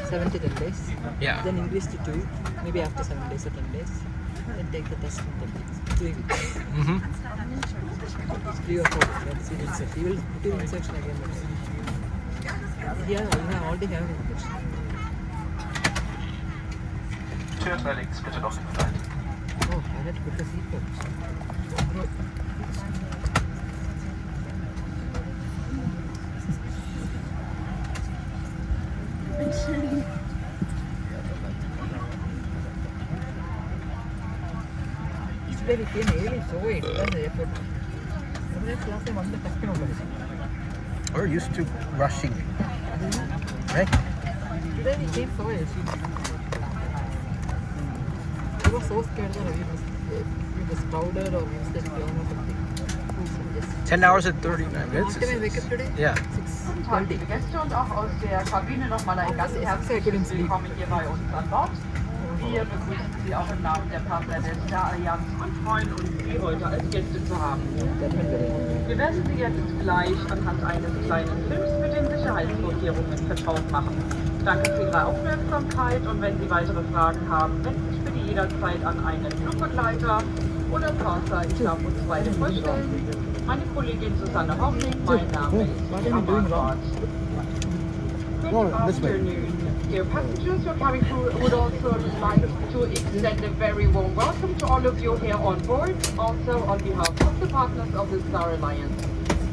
7 to 10 days. Yeah. Then increase to 2, maybe after 7 days or 10 days. Then take the test in 10 days. 3 weeks. Mm-hmm. 3 or 4 weeks. Let's see the insert. He will put your insertion again. Yeah, you already have an insertion. Türtrellings bitte noch in Flight. Oh, I had to put the seatbelts. Today we came early, so it was the airport. Last time on the customer. We're used to rushing, right? Today we came so early. I was so scared that we was crowded or we was or something. So just 10 hours and 39 minutes. What time I wake up today? Yeah. 6:20. Liebe Gäste und auch aus der Kabine nochmal ein ganz herzliches Willkommen hier bei uns an Bord. Wir begrüßen Sie auch im Namen der Partner der Star Allianz und freuen uns, Sie heute als Gäste zu haben. Wir werden Sie jetzt gleich anhand eines kleinen Films mit den Sicherheitsvorkehrungen vertraut machen. Danke für Ihre Aufmerksamkeit und wenn Sie weitere Fragen haben, wenden Sie sich bitte jederzeit an einen Flugbegleiter oder Purser. Ich darf uns beide vorstellen. Meine Kollegin Susanne Hoffning, mein Name ist Mira Marquardt. Good afternoon. Dear passengers, your cabin crew would also like to extend a very warm welcome to all of you here on board, also on behalf of the partners of the Star Alliance.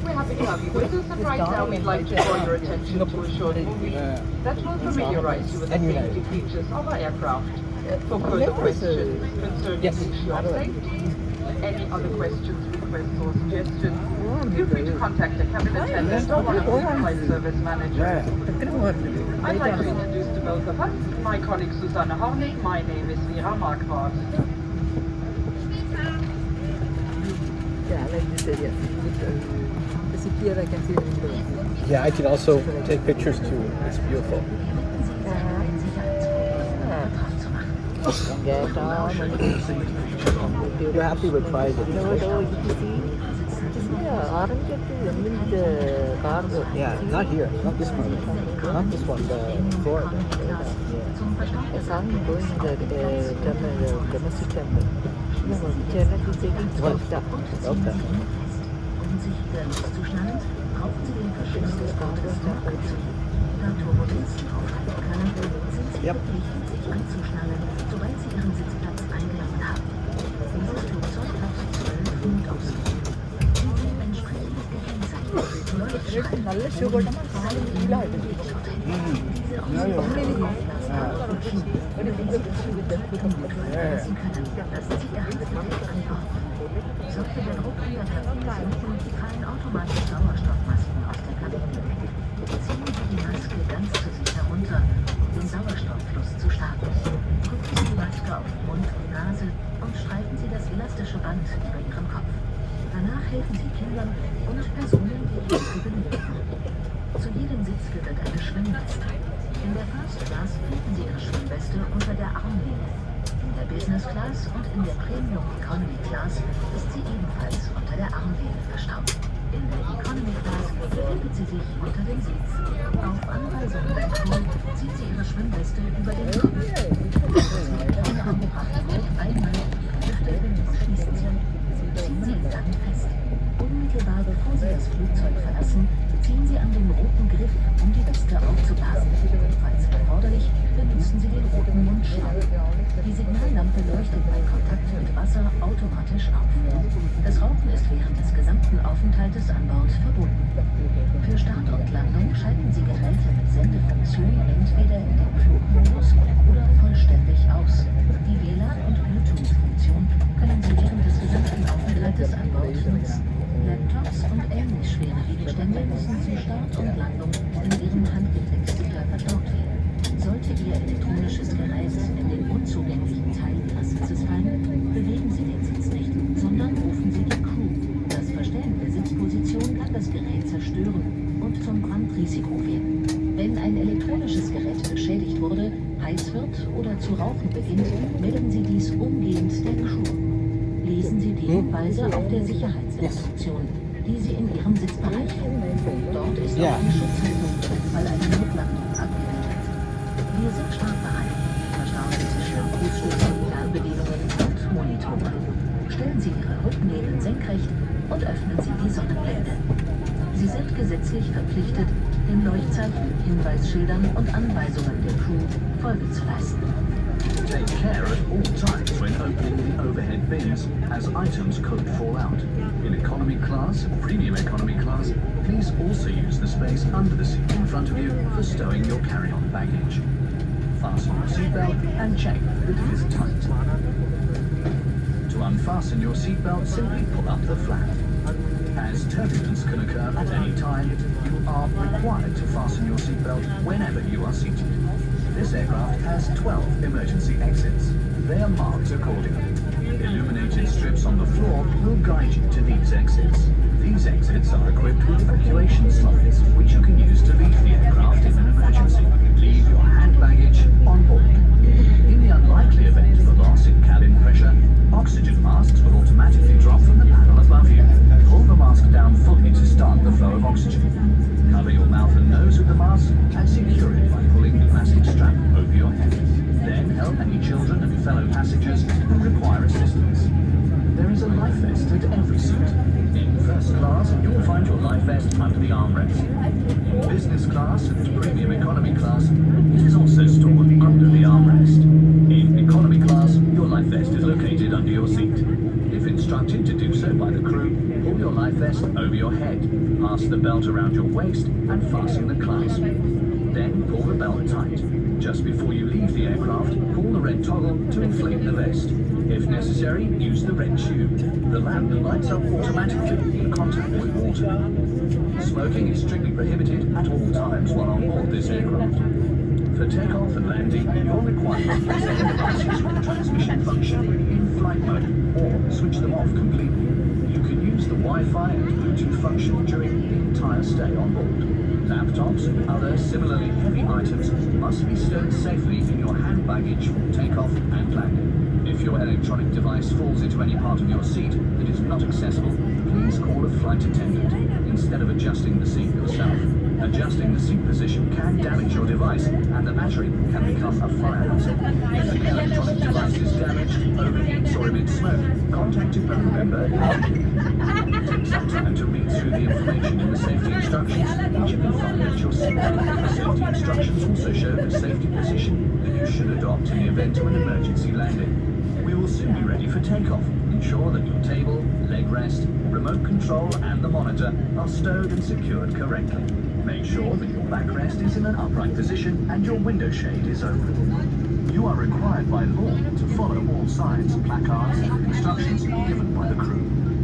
We're happy to have you with us, and right now we'd like to draw your attention to a short movie that will familiarize you with the safety features of our aircraft. For further questions concerning your safety, any other questions, requests or suggestions, feel free to contact the cabin attendant or one of the flight service managers. I'd like to introduce to both of us my colleague Susanne Hoffning. My name is Mira Marquardt. Yeah, I like this area. The city here I can see the window. Yeah, I can also take pictures too. It's beautiful. You're happy with private? Yeah, not here. Not this one. Not this one. The Florida. I saw him going in the domestic terminal. Internet is taking What? stuff. Okay. Yep. നല്ല shoe കൊണ്ടാൽ ഫീലായിട്ട് Sollte der Druck sinken, fallen automatisch Sauerstoffmasken aus der Kabine. Ziehen Sie die Maske ganz zu sich herunter, um den Sauerstofffluss zu starten. Drücken Sie die Maske auf Mund und Nase und streifen Sie das elastische Band über Ihren Kopf. Danach helfen Sie Kindern und Personen, die Hilfe benötigen. Zu jedem Sitz gehört eine Schwimmweste. In der First Class finden Sie Ihre Schwimmweste unter der Armlehne. In der Business Class und in der Premium Economy Class ist sie ebenfalls unter der Armlehne verstaut. In der Economy Class befindet sie sich unter dem Sitz. Auf Anweisung der Crew zieht sie ihre Schwimmweste über den Kopf. Das wird vorne angebracht wird, einmal befestigt und schließen sie. Ziehen Sie ihn dann fest. Unmittelbar bevor Sie das Flugzeug verlassen, ziehen Sie an den roten Griff, um die Weste aufzublasen. Falls erforderlich, benutzen Sie den roten Mundschlag. Die Signallampe leuchtet bei Kontakt mit Wasser automatisch auf. Das Rauchen ist während des gesamten Aufenthaltes an Bord verboten. Für Start und Landung schalten Sie Geräte mit Sendefunktion entweder in den Flugmodus oder vollständig aus. Die WLAN- und Bluetooth-Funktion können Sie während des gesamten Aufenthaltes an Bord nutzen. Laptops und ähnlich schwere Gegenstände müssen zu Start und Landung in Ihrem Handgepäcksticker verstaut werden. Sollte Ihr elektronisches Gerät in den unzugänglichen Teil Ihres Sitzes fallen, bewegen Sie den Sitz nicht, sondern rufen Sie die Crew. Das Verstellen der Sitzposition kann das Gerät zerstören und zum Brandrisiko werden. Wenn ein elektronisches Gerät beschädigt wurde, heiß wird oder zu rauchen beginnt, melden Sie dies umgehend der Crew. Lesen Sie die Hinweise auf der Sicherheitsinstruktion, die Sie in Ihrem Sitzbereich finden. Dort ist auch eine Schutzhaltung, weil eine Notlandung abgebildet. Wir Senkrecht und öffnen Sie die Sonnenblende. Sie sind gesetzlich verpflichtet, den Leuchtzeichen, Hinweisschildern und Anweisungen der Crew Folge zu leisten. Take care at all times when opening the overhead bins, as items could fall out. In economy class and premium economy class, please also use the space under the seat in front of you for stowing your carry-on baggage. Fasten your seatbelt and check that it is tight. To unfasten your seatbelt, simply pull up the flap. As turbulence can occur at any time, you are required to fasten your seatbelt whenever you are seated. This aircraft has 12 emergency exits. They are marked accordingly. Illuminated strips on the floor will guide you to these exits. These exits are equipped with evacuation slides, which you can use to leave the aircraft in an emergency. Leave your hand baggage on board. In the unlikely event of a loss in cabin pressure, oxygen masks will automatically drop from the panel above you. Pull the mask down fully to start the flow of oxygen. Cover your mouth and nose with the mask and secure it by pulling the elastic strap over your head. Then help any children and fellow passengers who require assistance. There is a life vest at every seat. In first class, you will find your life vest under the armrest. In business class and premium economy class, it is also stored under the armrest. In economy class, your life vest is located under your seat. If instructed to do so by the crew, pull your life vest over your head, pass the belt around your waist and fasten the clasp. Then pull the belt tight. Just before you leave the aircraft, pull the red toggle to inflate the vest. If necessary, use the red tube. The lamp lights up automatically in contact with water. Smoking is strictly prohibited at all times while on board this aircraft. For takeoff and landing, you're required to use any devices with transmission function in flight mode or switch them off completely. You can use the Wi-Fi and Bluetooth function during the entire stay on board. Laptops and other similarly heavy items must be stowed safely in your hand baggage for takeoff and landing. If your electronic device falls into any part of your seat that is not accessible, please call a flight attendant instead of adjusting the seat yourself. Adjusting the seat position can damage your device and the battery can become a fire hazard. If an electronic device is damaged, overheats or emits smoke, contact a crew member immediately. Take some time to read through the information in the safety instructions, which you can find at your seatbelt. The safety instructions also show the safety position that you should adopt in the event of an emergency landing. We will soon be ready for takeoff. Ensure that your table, leg rest, remote control and the monitor are stowed and secured correctly. Make sure that your backrest is in an upright position and your window shade is open. You are required by law to follow all signs, placards and instructions given by the crew.